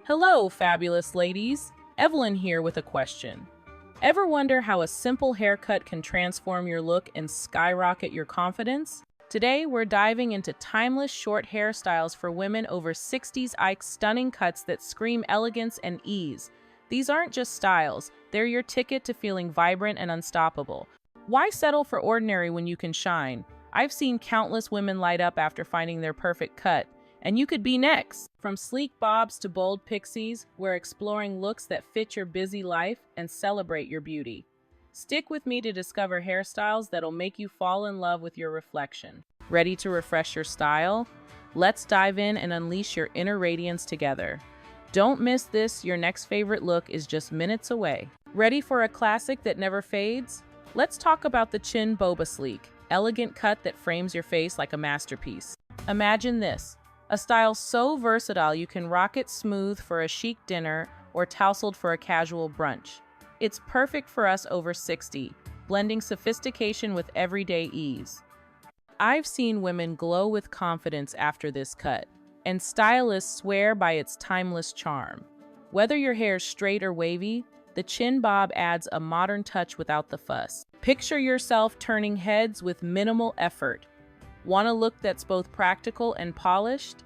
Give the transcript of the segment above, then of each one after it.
Hello, fabulous ladies. Evelyn here with a question. Ever wonder how a simple haircut can transform your look and skyrocket your confidence? Today, we're diving into timeless short hairstyles for women over 60s. Ike's stunning cuts that scream elegance and ease. These aren't just styles, they're your ticket to feeling vibrant and unstoppable. Why settle for ordinary when you can shine? I've seen countless women light up after finding their perfect cut, and you could be next. From sleek bobs to bold pixies, we're exploring looks that fit your busy life and celebrate your beauty. Stick with me to discover hairstyles that'll make you fall in love with your reflection. Ready to refresh your style? Let's dive in and unleash your inner radiance together. Don't miss this, your next favorite look is just minutes away. Ready for a classic that never fades? Let's talk about the chin boba sleek, elegant cut that frames your face like a masterpiece. Imagine this. A style so versatile you can rock it smooth for a chic dinner or tousled for a casual brunch. It's perfect for us over 60, blending sophistication with everyday ease. I've seen women glow with confidence after this cut, and stylists swear by its timeless charm. Whether your hair's straight or wavy, the chin bob adds a modern touch without the fuss. Picture yourself turning heads with minimal effort. Want a look that's both practical and polished?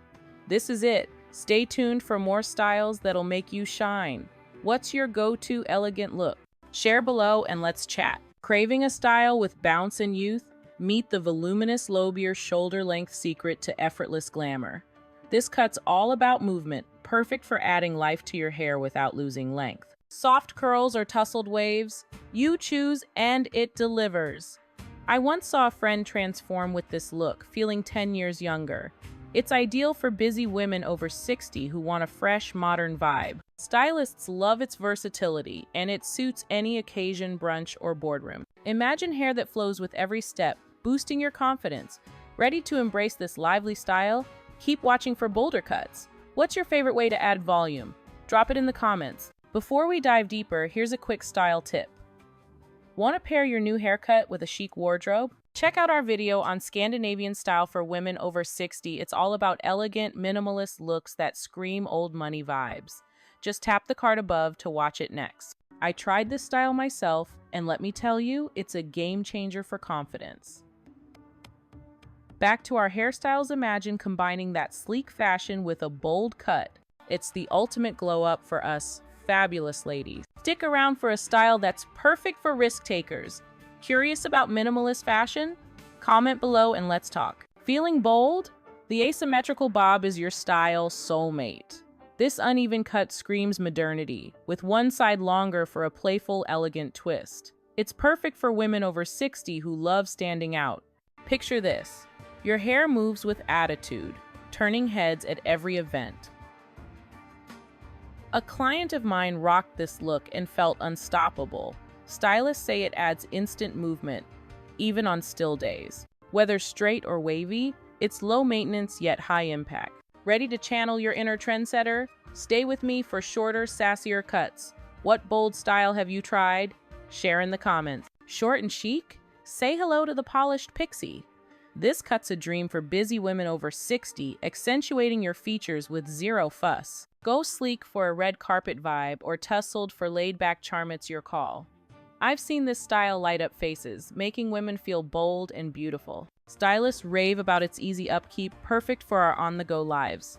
This is it. Stay tuned for more styles that'll make you shine. What's your go-to elegant look? Share below and let's chat. Craving a style with bounce and youth? Meet the Voluminous Lob, your shoulder-length secret to effortless glamour. This cut's all about movement, perfect for adding life to your hair without losing length. Soft curls or tousled waves? You choose and it delivers. I once saw a friend transform with this look, feeling 10 years younger. It's ideal for busy women over 60 who want a fresh, modern vibe. Stylists love its versatility, and it suits any occasion, brunch, or boardroom. Imagine hair that flows with every step, boosting your confidence. Ready to embrace this lively style? Keep watching for bolder cuts. What's your favorite way to add volume? Drop it in the comments. Before we dive deeper, here's a quick style tip. Want to pair your new haircut with a chic wardrobe? Check out our video on Scandinavian style for women over 60. It's all about elegant, minimalist looks that scream old money vibes. Just tap the card above to watch it next. I tried this style myself, and let me tell you, it's a game changer for confidence. Back to our hairstyles, imagine combining that sleek fashion with a bold cut. It's the ultimate glow up for us fabulous ladies. Stick around for a style that's perfect for risk takers. Curious about minimalist fashion? Comment below and let's talk. Feeling bold? The Asymmetrical Bob is your style soulmate. This uneven cut screams modernity, with one side longer for a playful, elegant twist. It's perfect for women over 60 who love standing out. Picture this. Your hair moves with attitude, turning heads at every event. A client of mine rocked this look and felt unstoppable. Stylists say it adds instant movement, even on still days. Whether straight or wavy, it's low maintenance yet high impact. Ready to channel your inner trendsetter? Stay with me for shorter, sassier cuts. What bold style have you tried? Share in the comments. Short and chic? Say hello to the polished Pixie. This cut's a dream for busy women over 60, accentuating your features with zero fuss. Go sleek for a red carpet vibe or tussled for laid-back charm, it's your call. I've seen this style light up faces, making women feel bold and beautiful. Stylists rave about its easy upkeep, perfect for our on-the-go lives.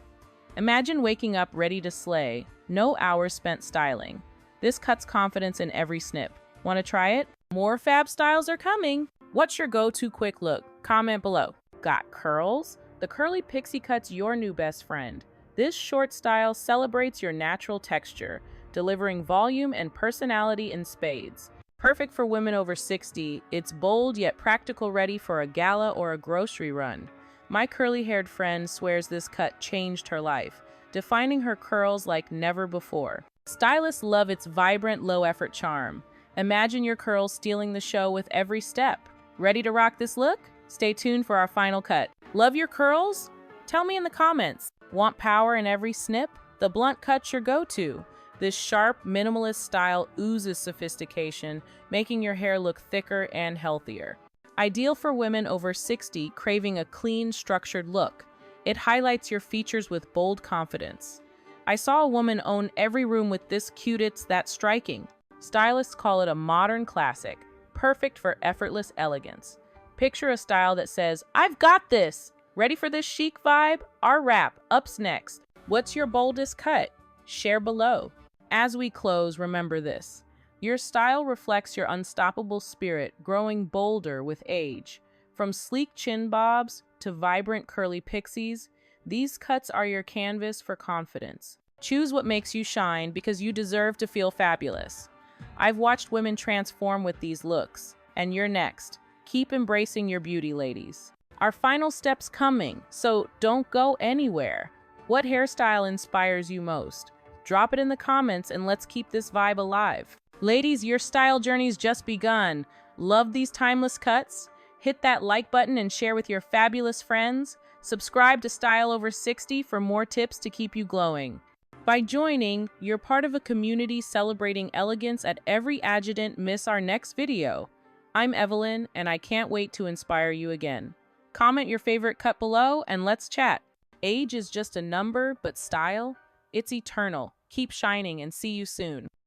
Imagine waking up ready to slay, no hours spent styling. This cuts confidence in every snip. Want to try it? More fab styles are coming! What's your go-to quick look? Comment below. Got curls? The curly pixie cut's your new best friend. This short style celebrates your natural texture, delivering volume and personality in spades. Perfect for women over 60, it's bold yet practical, ready for a gala or a grocery run. My curly-haired friend swears this cut changed her life, defining her curls like never before. Stylists love its vibrant, low-effort charm. Imagine your curls stealing the show with every step. Ready to rock this look? Stay tuned for our final cut. Love your curls? Tell me in the comments. Want power in every snip? The blunt cut's your go-to. This sharp, minimalist style oozes sophistication, making your hair look thicker and healthier. Ideal for women over 60 craving a clean, structured look. It highlights your features with bold confidence. I saw a woman own every room with this cute it's that striking. Stylists call it a modern classic, perfect for effortless elegance. Picture a style that says, "I've got this!" Ready for this chic vibe? Our wrap, up's next. What's your boldest cut? Share below. As we close, remember this. Your style reflects your unstoppable spirit, growing bolder with age. From sleek chin bobs to vibrant curly pixies, these cuts are your canvas for confidence. Choose what makes you shine because you deserve to feel fabulous. I've watched women transform with these looks, and you're next. Keep embracing your beauty, ladies. Our final step's coming, so don't go anywhere. What hairstyle inspires you most? Drop it in the comments and let's keep this vibe alive. Ladies, your style journey's just begun. Love these timeless cuts? Hit that like button and share with your fabulous friends. Subscribe to Style Over 60 for more tips to keep you glowing. By joining, you're part of a community celebrating elegance at every adjudant. Miss our next video. I'm Evelyn, and I can't wait to inspire you again. Comment your favorite cut below and let's chat. Age is just a number, but style? It's eternal. Keep shining and see you soon.